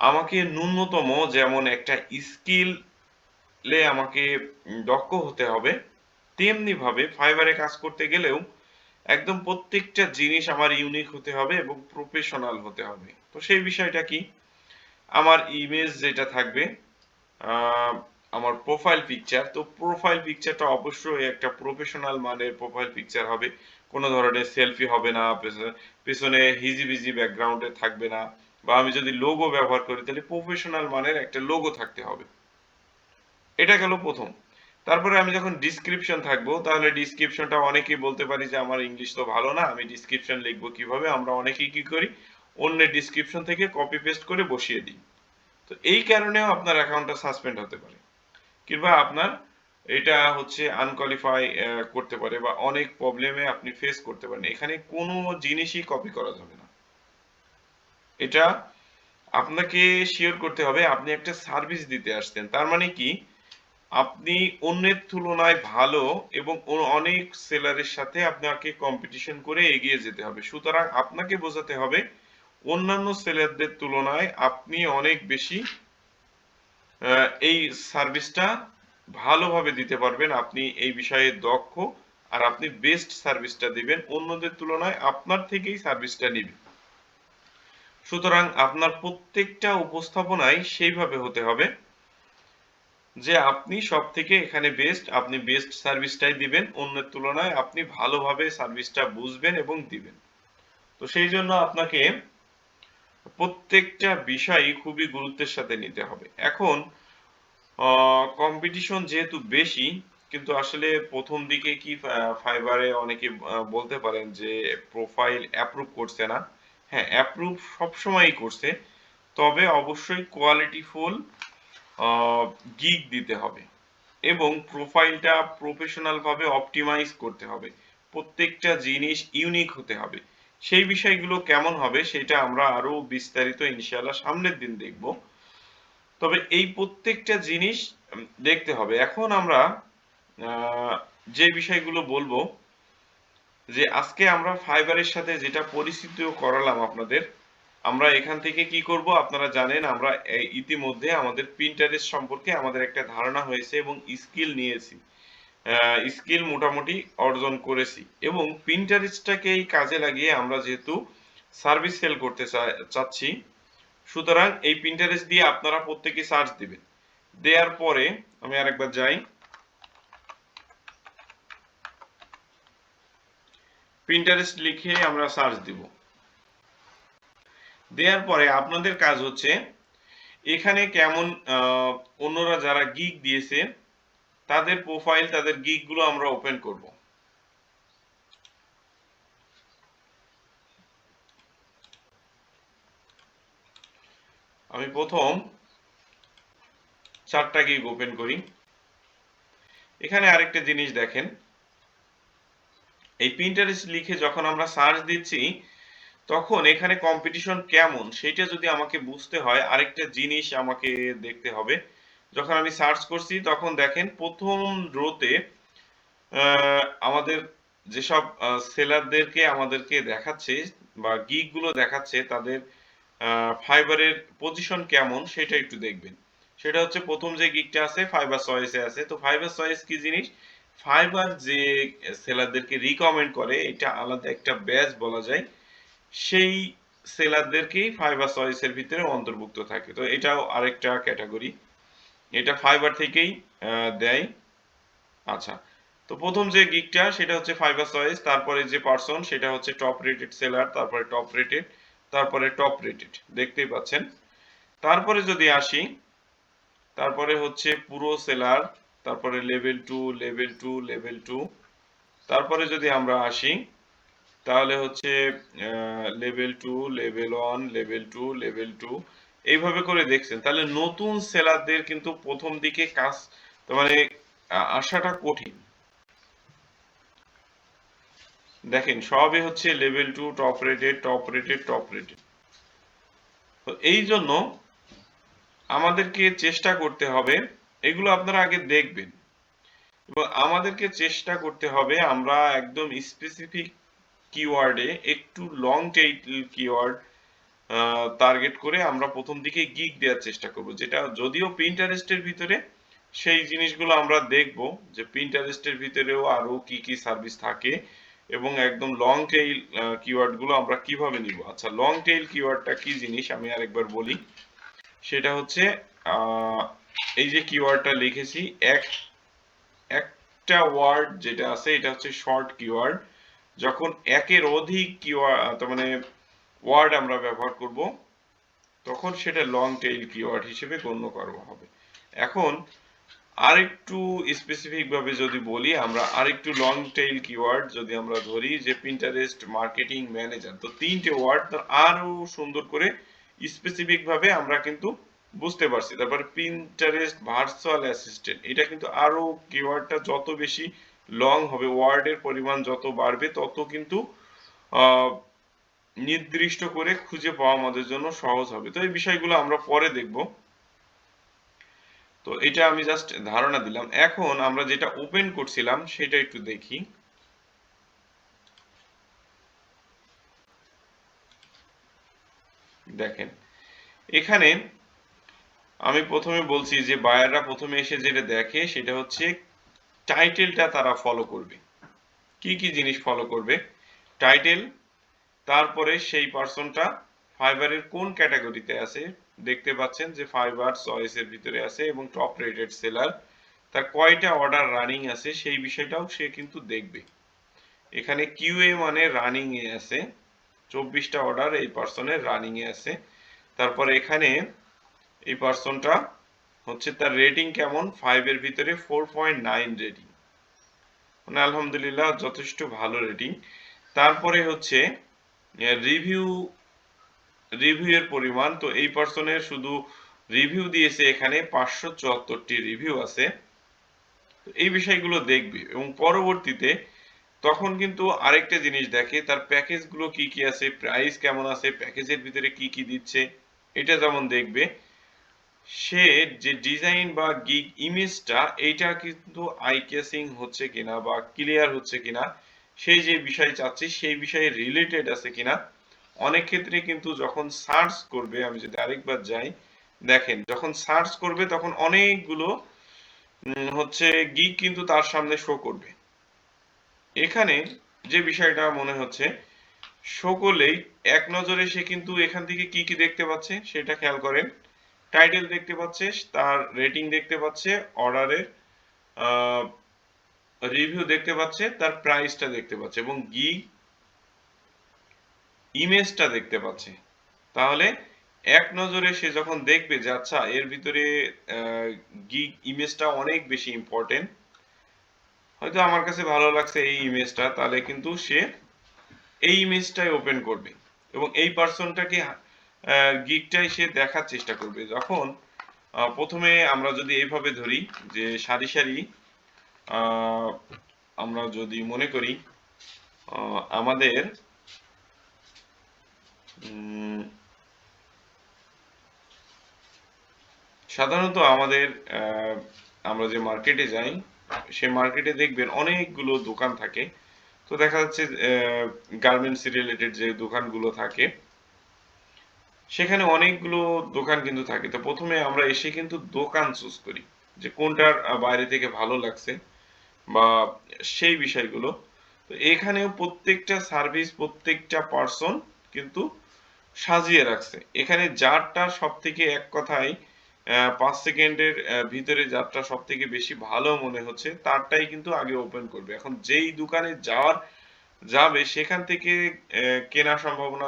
আমাকে ন্যূনতম যেমন একটা স্কিলে আমাকে দক্ষ হতে হবে, তেমনিভাবে ফাইবারে কাজ করতে গেলেও একদম প্রত্যেকটা জিনিস আমার ইউনিক হতে হবে এবং প্রফেশনাল হতে হবে। তো সেই বিষয়টা কি? আমার ইমেজ যেটা থাকবে, আ আমার প্রোফাইল পিকচার, তো প্রোফাইল পিকচারটা অবশ্যই একটা প্রফেশনাল মানের প্রোফাইল পিকচার হবে। কোন ধরনের সেলফি হবে না, পেছনে হিজিবিজি ব্যাকগ্রাউন্ডে থাকবে না, বা আমি যদি লোগো ব্যবহার করি তাহলে প্রফেশনাল মানের একটা লোগো থাকতে হবে। এটা গেল ১ম। তারপরে আমি যখন ডেসক্রিপশন থাকবো, তাহলে ডেসক্রিপশনটা অনেকেই বলতে পারি যে আমার ইংলিশ তো ভালো না, আমি ডেসক্রিপশন লিখবো কিভাবে? আমরা অনেকেই কি করি? অন্যের ডেসক্রিপশন থেকে কপি পেস্ট করে বসিয়ে দিই। তো এই কারণেও আপনার অ্যাকাউন্টটা সাসপেন্ড হতে পারে। কিংবা আপনার এটা হচ্ছে আনকোয়ালিফাই করতে পারে, বা অনেক প্রবলেমে আপনি ফেস করতে পারেন। এখানে কোনো জিনিসই কপি করা যাবে না। এটা আপনাকে সিওর করতে হবে আপনি একটা সার্ভিস দিতে আসছেন। তার মানে কি? আপনি অন্যের তুলনায় ভালো এবং অনেক সেলারের সাথে আপনাকে কম্পিটিশন করে এগিয়ে যেতে হবে। সুতরাং আপনাকে বোঝাতে হবে অন্যান্য সেলারদের তুলনায় আপনি অনেক বেশি এই সার্ভিসটা ভালোভাবে দিতে পারবেন। আপনি এই বিষয়ে দক্ষ, আর আপনি বেস্ট সার্ভিসটা দিবেন। অন্যদের তুলনায় আপনার থেকেই সার্ভিসটা নিবে। সুতরাং আপনার প্রত্যেকটা উপস্থাপনাই সেইভাবে হতে হবে যে আপনি সবথেকে এখানে বেস্ট, আপনি বেস্ট সার্ভিসটাই দিবেন। অন্যের তুলনায় আপনি ভালোভাবে সার্ভিসটা বুঝবেন এবং দিবেন। তো সেই জন্য আপনাকে প্রত্যেকটা বিষয়ই খুবই গুরুত্বের সাথে নিতে হবে। এখন কম্পিটিশন যেহেতু বেশি, কিন্তু আসলে ১ম দিকে কি ফাইবারে অনেকে বলতে পারেন যে প্রোফাইল অ্যাপ্রুভ করছে না। হ্যাঁ, অ্যাপ্রুভ সবসময়ই করছে। তবে অবশ্যই কোয়ালিটিফুল আ গিগ দিতে হবে এবং প্রোফাইলটা প্রফেশনাল ভাবে অপটিমাইজ করতে হবে। প্রত্যেকটা জিনিস ইউনিক হতে হবে। সেই বিষয়গুলো কেমন হবে সেটা আমরা আরো বিস্তারিত ইনশাআল্লাহ সামনের দিন দেখব। তবে এই প্রত্যেকটা জিনিস দেখতে হবে। এখন আমরা আ যে বিষয়গুলো বলব, যে আজকে আমরা ফাইবারের সাথে যেটা পরিচিত করালাম আপনাদের, আমরা এখান থেকে কি করব? আপনারা জানেন আমরা ইতিমধ্যে আমাদের Pinterest সম্পর্কে আমাদের একটা ধারণা হয়েছে এবং স্কিল নিয়েছি। স্কিল মোটামুটি অর্জন করেছি এবং Pinterest-টাকেই কাজে লাগিয়ে আমরা যেহেতু সার্ভিস সেল করতে চাচ্ছি, সুতরাং এই Pinterest দিয়ে আপনারা প্রত্যেকে সার্চ দিবেন। দেয়ার পরে আমি আরেকবার যাই। Pinterest লিখে আমরা সার্চ দিব। দেয়ার পরে আপনাদের কাজ হচ্ছে এখানে কেমন অন্যরা যারা গিগ দিয়েছে তাদের প্রোফাইল, তাদের গিগ গুলো আমরা ওপেন করব। আমি প্রথম 4টা গিগ ওপেন করি। এখানে আরেকটা জিনিস দেখেন, এই Pinterest লিখে যখন আমরা সার্চ দিচ্ছি, তখন এখানে কম্পিটিশন কেমন সেটা যদি আমাকে বুঝতে হয়, আরেকটা জিনিস আমাকে দেখতে হবে। যখন আমি সার্চ করছি তখন দেখেন ১ম রোতে আমাদের যেসব সেলারদেরকে আমাদেরকে দেখাচ্ছে বা গিগ গুলো দেখাচ্ছে, তাদের ফাইবারের পজিশন কেমন সেটা একটু দেখবেন। সেটা হচ্ছে ১ম যে গিগটা আছে ফাইবার চয়েস এ আছে। তো ফাইবার চয়েস কি জিনিস? ফাইবার যে সেলারদেরকে রিকমেন্ড করে, এটা আলাদা একটা ব্যাচ বলা যায়। সেই সেলারদেরকেই ফাইবার চয়েস এর ভিতরে অন্তর্ভুক্ত থাকে। তো এটাও আরেকটা ক্যাটেগরি। এটা ফাইবার থেকেই দেয়। আচ্ছা। তো প্রথম যে গিগটা সেটা হচ্ছে ফাইবার চয়েস, তারপরে যে পারসন সেটা হচ্ছে টপ রেটেড সেলার, তারপরে টপ রেটেড, তারপরে টপ রেটেড, দেখতেই পাচ্ছেন। তারপরে যদি আসি, তারপরে হচ্ছে পুরো সেলার, তারপরে লেভেল 2, লেভেল 2, লেভেল 2। তারপরে যদি আমরা আসি তাহলে হচ্ছে লেভেল 2, লেভেল 1, লেভেল 2, লেভেল 2, এইভাবে করে দেখছেন। তাহলে নতুন সেলারদের কিন্তু প্রথম দিকে কাজ মানে আসাটা কঠিন। দেখেন সবই হচ্ছে level 2, top rated, top rated, top rated. তো এই জন্য আমাদেরকে চেষ্টা করতে হবে, এগুলো আপনারা আগে দেখবেন, এবং আমাদেরকে চেষ্টা করতে হবে আমরা একদম স্পেসিফিক কিওয়ার্ডে একটু লং টেইল কিওয়ার্ড টার্গেট করে আমরা প্রথম দিকে গিগ দেওয়ার চেষ্টা করব, যেটা যদিও পিন্টারেস্টের ভিতরে সেই জিনিসগুলো আমরা দেখব যে পিন্টারেস্টের ভিতরেও আরো কি কি সার্ভিস থাকে এবং একদম লং টেইল কিওয়ার্ডগুলো আমরা কিভাবে নিব। আচ্ছা, লং টেইল কিওয়ার্ডটা কি জিনিস আমি আরেকবার বলি। সেটা হচ্ছে এই যে কিওয়ার্ডটা লিখেছি, একটা ওয়ার্ড যেটা আছে এটা হচ্ছে শর্ট কিওয়ার্ড। যখন একের অধিক কিওয়ার্ড মানে ওয়ার্ড আমরা ব্যবহার করব তখন সেটা লং টেইল কিওয়ার্ড হিসেবে গণ্য করা হবে। এখন আরেকটু স্পেসিফিক ভাবে যদি বলি, আমরা আরেকটু লং টেইল কিওয়ার্ড যদি আমরা ধরি যে পিন্টারেস্ট মার্কেটিং ম্যানেজার, তো তিনটে ওয়ার্ড আরো সুন্দর করে স্পেসিফিক ভাবে আমরা কিন্তু বুঝতে পারছি। তারপর পিন্টারেস্ট ভার্চুয়াল অ্যাসিস্ট্যান্ট, এটা কিন্তু আরো কিওয়ার্ডটা যত বেশি লং হবে, ওয়ার্ডের পরিমাণ যত বাড়বে তত কিন্তু নির্দিষ্ট করে খুঁজে পাওয়া আমাদের জন্য সহজ হবে। তো এই বিষয়গুলো আমরা পরে দেখব। তো এটা আমি জাস্ট ধারণা দিলাম। এখন আমরা যেটা ওপেন করছিলাম সেটা একটু দেখি। দেখেন এখানে আমি প্রথমে বলছি যে বায়াররা প্রথমে এসে যেটা দেখে সেটা হচ্ছে টাইটেলটা তারা ফলো করবে। কি কি জিনিস ফলো করবে? টাইটেল, তারপরে সেই পার্সনটা ফাইবারের কোন ক্যাটাগরিতে আছে, দেখতে পাচ্ছেন যে ফাইবার চয়েসের ভিতরে আছে এবং টপ রেটেড সেলার, তার কয়টা অর্ডার রানিং আছে সেই বিষয়টাও সে কিন্তু দেখবে। এখানে কিউএ মানে রানিং এ আছে, 24টা অর্ডার এই পার্সনের রানিং এ আছে। তারপরে এখানে এই পার্সনটা হচ্ছে তার রেটিং কেমন, 5 এর ভিতরে 4.9 রেটিং, মানে আলহামদুলিল্লাহ যথেষ্ট ভালো রেটিং। তারপরে হচ্ছে রিভিউ, রিভিউ এর পরিমাণ, তো এই পার্সনের শুধু রিভিউ দিয়েছে এখানে 574টি রিভিউ আছে। এই বিষয়গুলো দেখবে এবং পরবর্তীতে তখন কিন্তু আরেকটা জিনিস দেখে তার প্যাকেজগুলো কি কি আছে, প্রাইস কেমন আছে, প্যাকেজের ভিতরে কি কি দিচ্ছে, এটা যেমন দেখবে। সে যে ডিজাইন বা গিগ ইমেজটা এইটা কিন্তু আই কেসিং হচ্ছে কিনা বা ক্লিয়ার হচ্ছে কিনা, সেই যে বিষয় চাচ্ছে সেই বিষয়ে রিলেটেড আছে কিনা। অনেক ক্ষেত্রে কিন্তু যখন সার্চ করবে, আমি যদি আরেকবার যাই, দেখেন যখন সার্চ করবে তখন অনেকগুলো হচ্ছে গিগ কিন্তু তার সামনে শো করবে। এখানে যে বিষয়টা মনে হচ্ছে সকলেই এক নজরে সে কিন্তু এখান থেকে কি কি দেখতে পাচ্ছে সেটা খেয়াল করেন। টাইটেল দেখতে পাচ্ছে, তার রেটিং দেখতে পাচ্ছে, অর্ডারের রিভিউ দেখতে পাচ্ছে, তার প্রাইসটা দেখতে পাচ্ছে এবং গিগ ইমেজটা দেখতে পাচ্ছে। তাহলে এক নজরে সে যখন দেখবে যে আচ্ছা এর ভিতরে গিগ ইমেজটা অনেক বেশি ইম্পর্টেন্ট, হয়তো আমার কাছে ভালো লাগছে এই ইমেজটা, তাহলে কিন্তু সে এই ইমেজটাই ওপেন করবে এবং এই পার্সনটাকে গিগটাই সে দেখার চেষ্টা করবে। যখন প্রথমে আমরা যদি এইভাবে ধরি যে সারি সারি, আমরা যদি মনে করি আমাদের সাধারণত আমাদের আমরা যে মার্কেটে যাই সে মার্কেটে দেখবেন অনেকগুলো দোকান থাকে। তো দেখা যাচ্ছে গার্মেন্টস রিলেটেড যে দোকানগুলো থাকে সেখানে অনেকগুলো দোকান কিন্তু থাকে। তো প্রথমে আমরা এসে কিন্তু দোকান চুজ করি যে কোনটার বাইরে থেকে ভালো লাগছে বা সেই বিষয়গুলো। তো এখানেও প্রত্যেকটা সার্ভিস প্রত্যেকটা পার্সন কিন্তু সাজিয়ে রাখছে। এখানে যারটা সব থেকে এক কথায় 5 সেকেন্ডের ভিতরে যাত্রা সব থেকে বেশি ভালো মনে হচ্ছে তারটাই কিন্তু আগে ওপেন করবে। এখন যেই দোকানে যাবে সেখান থেকে কেনার সম্ভাবনা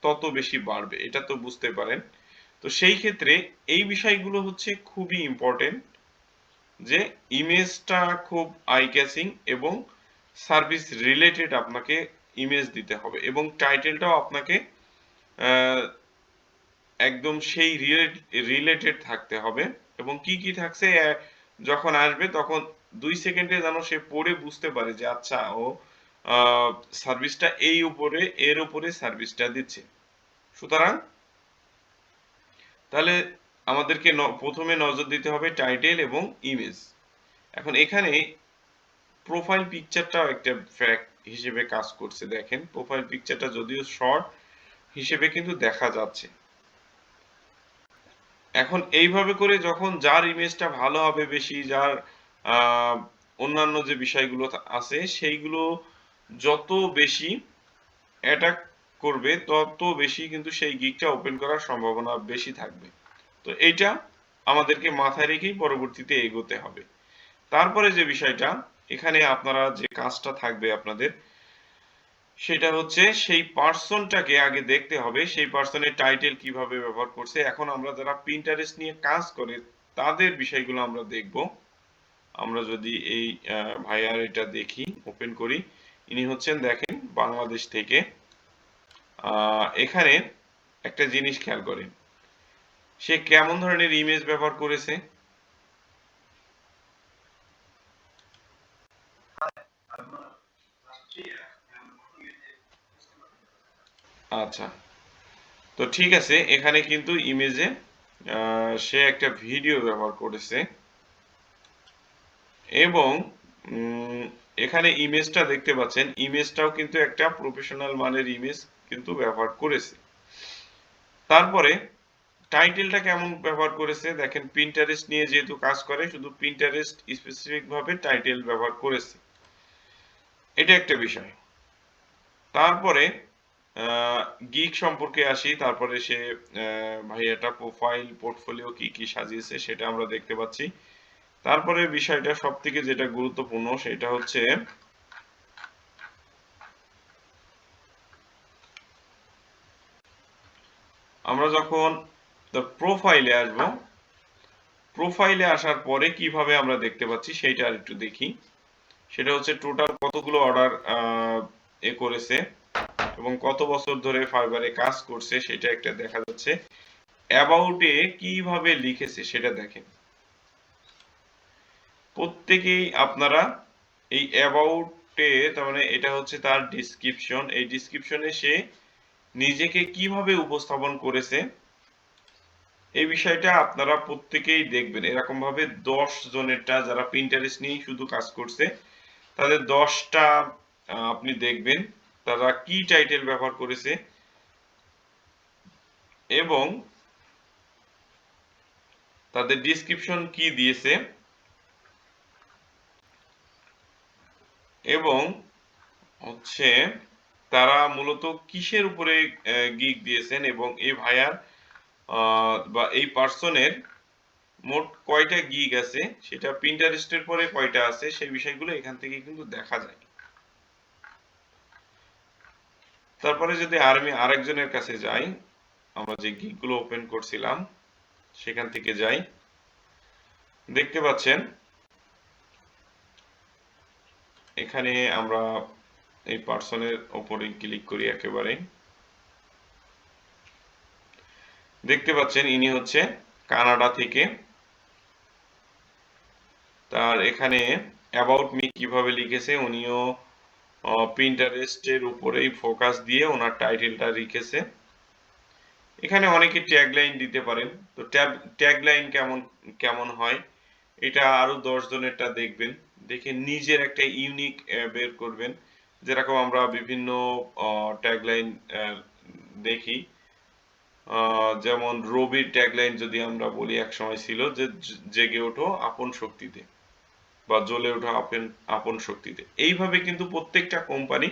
তত বেশি বাড়বে, এটা তো বুঝতে পারেন। তো সেই ক্ষেত্রে এই বিষয়গুলো হচ্ছে খুবই ইম্পর্টেন্ট, যে ইমেজটা খুব আই ক্যাচিং এবং সার্ভিস রিলেটেড আপনাকে ইমেজ দিতে হবে, এবং টাইটেলটাও আপনাকে একদম সেই রিলেটেড থাকতে হবে। এবং কি কি থাকছে যখন আসবে তখন 2 সেকেন্ডে যেন সে পড়ে বুঝতে পারে যে আচ্ছা ও সার্ভিসটা এর উপরে সার্ভিসটা দিচ্ছে। সুতরাং তাহলে আমাদেরকে প্রথমে নজর দিতে হবে টাইটেল এবং ইমেজ। এখন এখানে প্রোফাইল পিকচারটাও একটা ফ্যাক্ট হিসেবে কাজ করছে। দেখেন প্রোফাইল পিকচারটা যদিও শর্ট হিসেবে কিন্তু দেখা যাচ্ছে। এখন এইভাবে করে যখন যার ইমেজটা ভালো হবে বেশি, যার অন্যান্য যে বিষয়গুলো আছে সেইগুলো যত বেশি অ্যাটাক করবে তত বেশি কিন্তু সেই গিগটা ওপেন করার সম্ভাবনা বেশি থাকবে। তো এইটা আমাদেরকে মাথায় রেখেই পরবর্তীতে এগোতে হবে। তারপরে যে বিষয়টা এখানে আপনারা যে কাজটা থাকবে আপনাদের, সেটা হচ্ছে সেই পার্সনটাকে আগে দেখতে হবে, সেই পার্সনের টাইটেল কিভাবে ব্যবহার করছে। এখন আমরা যারা পিন্টারেস্ট নিয়ে কাজ করে তাদের বিষয়গুলো আমরা দেখব। আমরা যদি এই ভাইয়ার এটা দেখি, ওপেন করি, ইনি হচ্ছেন দেখেন বাংলাদেশ থেকে। এখানে একটা জিনিস খেয়াল করেন, সে কেমন ধরনের ইমেজ ব্যবহার করেছে। আচ্ছা, তো ঠিক আছে, এখানে কিন্তু ইমেজে সে একটা ভিডিও ব্যবহার করেছে, এবং এখানে ইমেজটা দেখতে পাচ্ছেন, ইমেজটাও কিন্তু একটা প্রফেশনাল মানের ইমেজ কিন্তু ব্যবহার করেছে। তারপরে টাইটেলটা কেমন ব্যবহার করেছে দেখেন, পিন্টারেস্ট নিয়ে যেহেতু কাজ করে শুধু পিন্টারেস্ট স্পেসিফিক ভাবে টাইটেল ব্যবহার করেছে, এটা একটা বিষয়। তারপরে গিগ সম্পর্কে আসি, তারপরে সে ভাইয়াটা প্রোফাইল পোর্টফোলিও কি কি সাজিয়েছে সেটা আমরা দেখতে পাচ্ছি। তারপরে বিষয়টা সব থেকে যেটা গুরুত্বপূর্ণ সেটা হচ্ছে আমরা যখন প্রোফাইলে আসব, প্রোফাইলে আসার পরে কিভাবে আমরা দেখতে পাচ্ছি সেইটা আর একটু দেখি। সেটা হচ্ছে টোটাল কতগুলো অর্ডার করেছে এবং কত বছর ধরে ফাইবারে কাজ করছে সেটা একটা দেখা যাচ্ছে। অ্যাবাউটে কিভাবে লিখেছে সেটা দেখেন। প্রত্যেকেই আপনারা এই অ্যাবাউটে, তার মানে এটা হচ্ছে তার ডিসক্রিপশন, এই ডিসক্রিপশনে সে নিজেকে কিভাবে উপস্থাপন করেছে এই বিষয়টা আপনারা প্রত্যেকেই দেখবেন। এরকম ভাবে 10 জনেরটা যারা পিন্টারেস্ট নিয়ে শুধু কাজ করছে তাদের 10টা আপনি দেখবেন তারা কি টাইটেল ব্যবহার করেছে এবং তাদের ডিসক্রিপশন কি দিয়েছে, এবং হচ্ছে তারা মূলত কিসের উপরে গিগ দিয়েছেন, এবং এই ভাইয়ার বা এই পার্সনের মোট কয়টা গিগ আছে, সেটা পিন্টারেস্টের পরে কয়টা আছে, সেই বিষয়গুলো এখান থেকে কিন্তু দেখা যায়। তারপরে যদি আমি আরেকজনের কাছে যাই, আমরা যে গিগগুলো ওপেন করছিলাম সেখান থেকে যাই, দেখতে পাচ্ছেন এখানে আমরা এই পার্সনের উপরে ক্লিক করি, একেবারে দেখতে পাচ্ছেন ইনি হচ্ছে কানাডা থেকে। তার এখানে অ্যাবাউট মি কিভাবে লিখেছে, উনিও পিন্টারেস্টের উপরেই ফোকাস দিয়ে ওনার টাইটেলটা লিখেছে। এখানে অনেকে ট্যাগলাইন দিতে পারেন, তো ট্যাগলাইন কেমন কেমন হয় এটা আরো 10 জনেরটা দেখবেন, দেখে নিজের একটা ইউনিক বের করবেন। যেরকম আমরা বিভিন্ন ট্যাগলাইন দেখি, যেমন রবির ট্যাগলাইন যদি আমরা বলি, এক সময় ছিল যে জেগে ওঠো আপন শক্তিতে, বা জ্বলে ওঠো আপন আপন শক্তিতে। এইভাবে কিন্তু প্রত্যেকটা কোম্পানি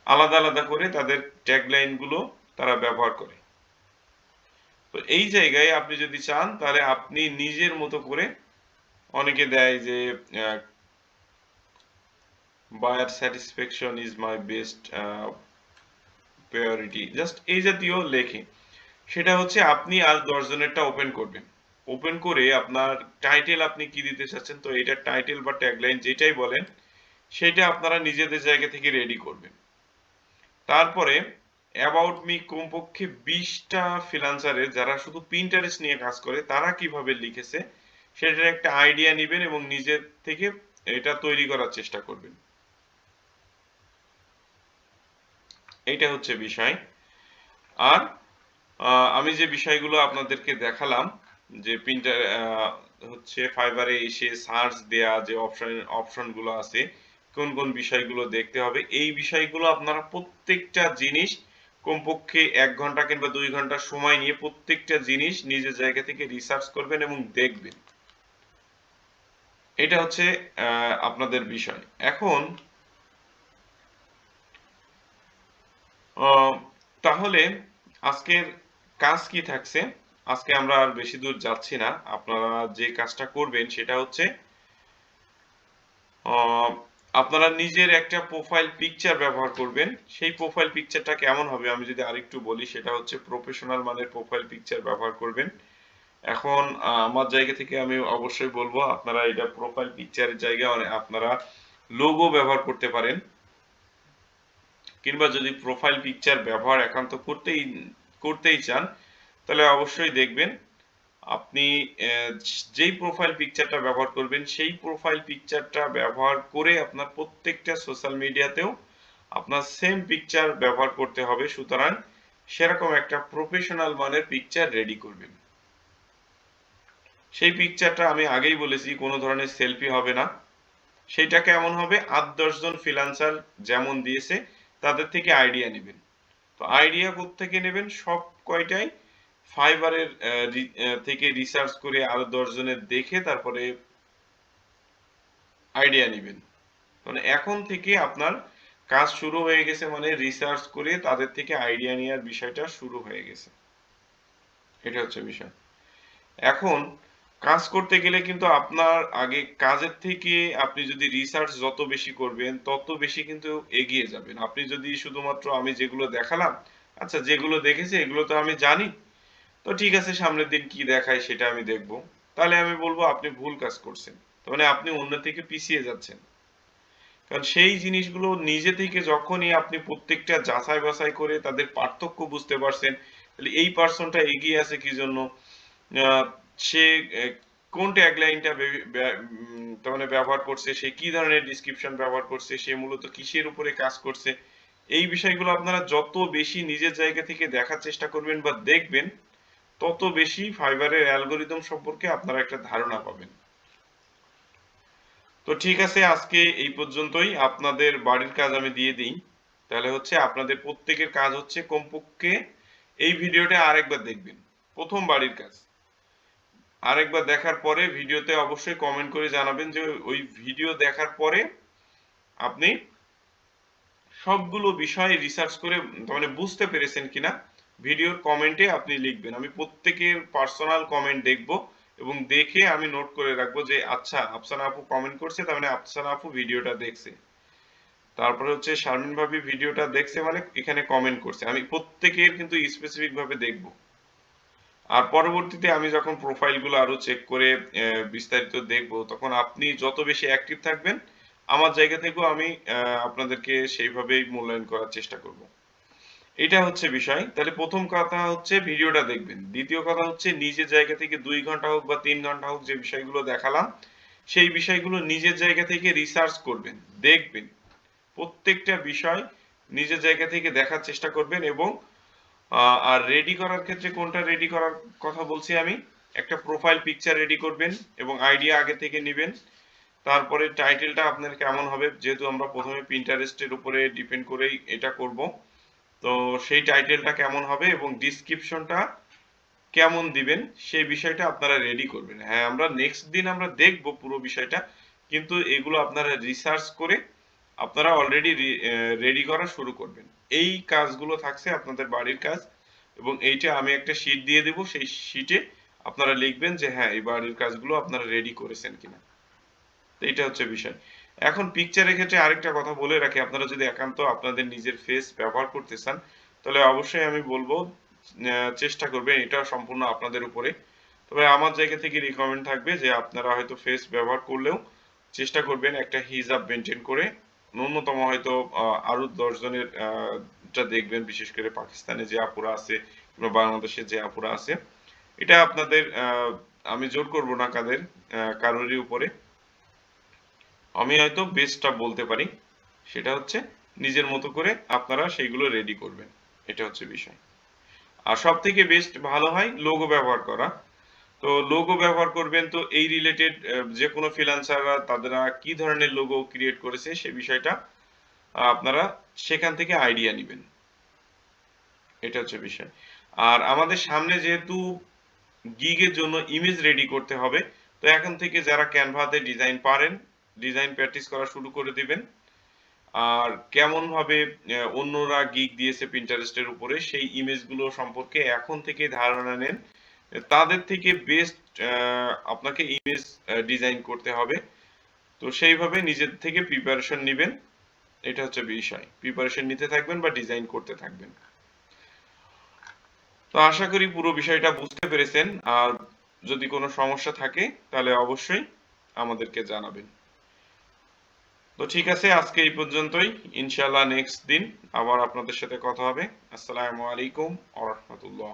আলাদা আলাদা করে তাদের ট্যাগলাইন গুলো তারা ব্যবহার করে। তো এই জায়গায় আপনি যদি চান তাহলে আপনি নিজের মতো করে, অনেকে দেয় যে buyer satisfaction is my best priority, just এই জাতীয় লেখে, সেটা হচ্ছে আপনি আজ 10 জনেরটা ওপেন করবেন। ওপেন করে আপনার টাইটেল আপনি কি দিতে চাচ্ছেন, তো এটা টাইটেল বা ট্যাগলাইন যেটাই বলেন সেটা আপনারা নিজেদের জায়গা থেকে রেডি করবেন। তারপরে অ্যাবাউট মি কমপক্ষে 20টা ফ্রিল্যান্সারের যারা শুধু পিন্টারেস্ট নিয়ে কাজ করে তারা কিভাবে লিখেছে সেটার একটা আইডিয়া নেবেন এবং নিজের থেকে এটা তৈরি করার চেষ্টা করবেন। এইটা হচ্ছে বিষয়। আর আমি যে বিষয়গুলো আপনাদেরকে দেখালাম, যে প্রিন্টার হচ্ছে ফাইবারে এসে সার্চ দেয়া যে অপশনগুলো আছে, কোন কোন বিষয়গুলো দেখতে হবে, এই বিষয়গুলো আপনারা প্রত্যেকটা জিনিস কমপক্ষে 1 ঘন্টা কিংবা 2 ঘন্টা সময় নিয়ে প্রত্যেকটা জিনিস নিজের জায়গা থেকে রিসার্চ করবেন এবং দেখবেন। এটা হচ্ছে আপনাদের বিষয়। এখন তাহলে আজকের কাজ কি থাকছে? আজকে আমরা আর বেশি দূর যাচ্ছি না। আপনারা যে কাজটা করবেন সেটা হচ্ছে আপনারা নিজের একটা প্রোফাইল পিকচার ব্যবহার করবেন। সেই প্রোফাইল পিকচারটা কেমন হবে আমি যদি আরেকটু বলি, সেটা হচ্ছে প্রফেশনাল মানের প্রোফাইল পিকচার ব্যবহার করবেন। এখন আমার জায়গা থেকে আমি অবশ্যই বলবো আপনারা এটা প্রোফাইল পিকচারের জায়গায় আপনারা লোগো ব্যবহার করতে পারেন, কিংবা যদি প্রোফাইল পিকচার ব্যবহার একান্ত করতেই চান তাহলে অবশ্যই দেখবেন আপনি যেই প্রোফাইল পিকচারটা ব্যবহার করবেন সেই প্রোফাইল পিকচারটা ব্যবহার করে আপনার প্রত্যেকটা সোশ্যাল মিডিয়াতেও আপনার সেম পিকচার ব্যবহার করতে হবে। সুতরাং সেরকম একটা প্রফেশনাল মানের পিকচার রেডি করবেন। সেই পিকচারটা আমি আগেই বলেছি কোনো ধরনের সেলফি হবে না। সেইটা কেমন হবে, 8-10 জন ফ্রিল্যান্সার যেমন দিয়েছে তাদের থেকে আইডিয়া নেবেন। তো আইডিয়া কোত্থেকে নেবেন, সব কয়টাই ফাইবারের থেকে রিসার্চ করে আরো 10 জনের দেখে তারপরে আইডিয়া নেবেন। মানে এখন থেকে আপনার কাজ শুরু হয়ে গেছে, মানে রিসার্চ করে তাদের থেকে আইডিয়া নেওয়ার বিষয়টা শুরু হয়ে গেছে। এটা হচ্ছে বিষয়। এখন কাজ করতে গেলে কিন্তু আপনার আগে কাজের থেকে আপনি যদি রিসার্চ যত বেশি করবেন তত বেশি কিন্তু এগিয়ে যাবেন। আপনি যদি শুধুমাত্র আমি যেগুলো দেখালাম, আচ্ছা যেগুলো দেখেছি এগুলো তো আমি জানি, তো ঠিক আছে সামনের দিন কি দেখায় সেটা আমি দেখব, তাহলে আমি বলবো আপনি ভুল কাজ করছেন। তার মানে আপনি অন্য থেকে পিছিয়ে যাচ্ছেন। কারণ সেই জিনিসগুলো নিজে থেকে যখনই আপনি প্রত্যেকটা যাচাই বাছাই করে তাদের পার্থক্য বুঝতে পারছেন, তাহলে এই পার্সনটা এগিয়ে আছে কি জন্য, আহ, সে কোন ট্যাগলাইনটা তার মানে ব্যবহার করছে, সে কি ধরনের ডিসক্রিপশন ব্যবহার করছে, সে মূলত কিসের উপরে কাজ করছে, এই বিষয়গুলো আপনারা যত বেশি নিজের জায়গা থেকে দেখার চেষ্টা করবেন বা দেখবেন তত বেশি ফাইবারের অ্যালগোরিদম সম্পর্কে আপনারা একটা ধারণা পাবেন। তো ঠিক আছে, আজকে এই পর্যন্তই। আপনাদের বাড়ির কাজ আমি দিয়ে দিই। তাহলে হচ্ছে আপনাদের প্রত্যেকের কাজ হচ্ছে কমপক্ষে এই ভিডিওটা আরেকবার দেখবেন, প্রথম বাড়ির কাজ আরেকবার দেখার পরে ভিডিওতে অবশ্যই কমেন্ট করে জানাবেন যে ওই ভিডিও দেখার পরে আপনি সবগুলো বিষয় রিসার্চ করে মানে বুঝতে পেরেছেন কিনা ভিডিওর কমেন্টে আপনি লিখবেন। আমি প্রত্যেকের পার্সোনাল কমেন্ট দেখব এবং দেখে আমি নোট করে রাখবো যে আচ্ছা আফসানা আপু কমেন্ট করছে, তার মানে আফসানা আপু ভিডিওটা দেখছে, তারপরে হচ্ছে শারমিন ভাবি ভিডিওটা দেখছে মানে এখানে কমেন্ট করছে, আমি প্রত্যেকের কিন্তু স্পেসিফিক ভাবে দেখব। আর পরবর্তীতে আমি যখন প্রোফাইলগুলো আরো চেক করে বিস্তারিত দেখব তখন আপনি যত বেশি অ্যাক্টিভ থাকবেন আমার জায়গা থেকেও আমি আপনাদেরকে সেইভাবেই মূল্যায়ন করার চেষ্টা করব। এটা হচ্ছে বিষয়। তাহলে প্রথম কথা হচ্ছে ভিডিওটা দেখবেন, দ্বিতীয় কথা হচ্ছে নিজের জায়গা থেকে 2 ঘন্টা হোক বা 3 ঘন্টা হোক যে বিষয়গুলো দেখালাম সেই বিষয়গুলো নিজের জায়গা থেকে রিসার্চ করবেন, দেখবেন প্রত্যেকটা বিষয় নিজের জায়গা থেকে দেখার চেষ্টা করবেন। এবং আর রেডি করার ক্ষেত্রে কোনটা রেডি করার কথা বলছি আমি, একটা প্রোফাইল পিকচার রেডি করবেন এবং আইডিয়া আগে থেকে নেবেন। তারপরে টাইটেলটা আপনার কেমন হবে, যেহেতু আমরা প্রথমে পিন্টারেস্টের উপরে ডিপেন্ড করেই এটা করব, তো সেই টাইটেলটা কেমন হবে এবং ডিসক্রিপশনটা কেমন দিবেন সেই বিষয়টা আপনারা রেডি করবেন। হ্যাঁ আমরা নেক্সট দিন আমরা দেখব পুরো বিষয়টা, কিন্তু এগুলো আপনারা রিসার্চ করে আপনারা অলরেডি রেডি করা শুরু করবেন। এই কাজগুলো থাকছে আপনাদের বাড়ির কাজ এবং এইটা আমি একটা শীট দিয়ে দেব, সেই শীটে আপনারা লিখবেন যে হ্যাঁ এই বাড়ির কাজগুলো আপনারা রেডি করেছেন কিনা। তো এটা হচ্ছে বিষয়। এখন পিকচারের ক্ষেত্রে আরেকটা কথা বলে রাখি, আপনারা যদি একান্ত আপনাদের নিজের ফেস ব্যবহার করতে চান, তাহলে অবশ্যই আমি বলব চেষ্টা করবেন, এটা সম্পূর্ণ আপনাদের উপরে। তবে আমার জায়গা থেকে রিকমেন্ড থাকবে যে আপনারা হয়তো ফেস ব্যবহার করলেও চেষ্টা করবেন একটা হিজাব মেনটেন করে, ন্যূনতম হয়তো আরো 10 জনের টা দেখবেন, বিশেষ করে পাকিস্তানে যে আপুরা আছে কিংবা বাংলাদেশে যে আপুরা আছে। এটা আপনাদের আমি জোর করব না কারোরই উপরে। আমি হয়তো বেস্টটা বলতে পারি, সেটা হচ্ছে নিজের মতো করে আপনারা সেইগুলো রেডি করবেন, এটা হচ্ছে বিষয়। আর সব থেকে বেস্ট ভালো হয় লোগো ব্যবহার করা। তো লোগো ব্যবহার করবেন, তো এই রিলেটেড যে কোনো ফ্রিল্যান্সাররা তারা কি ধরনের লোগো ক্রিয়েট করেছে সে বিষয়টা আপনারা সেখান থেকে আইডিয়া নেবেন, এটা হচ্ছে বিষয়। আর আমাদের সামনে যেহেতু গিগের জন্য ইমেজ রেডি করতে হবে, তো এখন থেকে যারা ক্যানভাতে ডিজাইন পারেন, ডিজাইন প্র্যাকটিস করা শুরু করে দিবেন। আর কেমন ভাবে অন্যরা গিগ দিয়েছে পিন্টারেস্টের উপরে সেই ইমেজগুলো সম্পর্কে এখন থেকে ধারণা নেন, তাদের থেকে বেস্ট আপনাকে ইমেজ ডিজাইন করতে হবে। তো সেইভাবে নিজের থেকে প্রিপারেশন নেবেন, এটা হচ্ছে বিষয়। প্রিপারেশন নিতে থাকবেন বা ডিজাইন করতে থাকবেন। তো আশা করি পুরো বিষয়টা বুঝতে পেরেছেন। আর যদি কোনো সমস্যা থাকে তাহলে অবশ্যই আমাদেরকে জানাবেন। তো ঠিক আছে, আজকে এই পর্যন্তই। ইনশাআল্লাহ নেক্সট দিন আবার আপনাদের সাথে কথা হবে। আসসালামু আলাইকুম ওয়া রাহমাতুল্লাহ।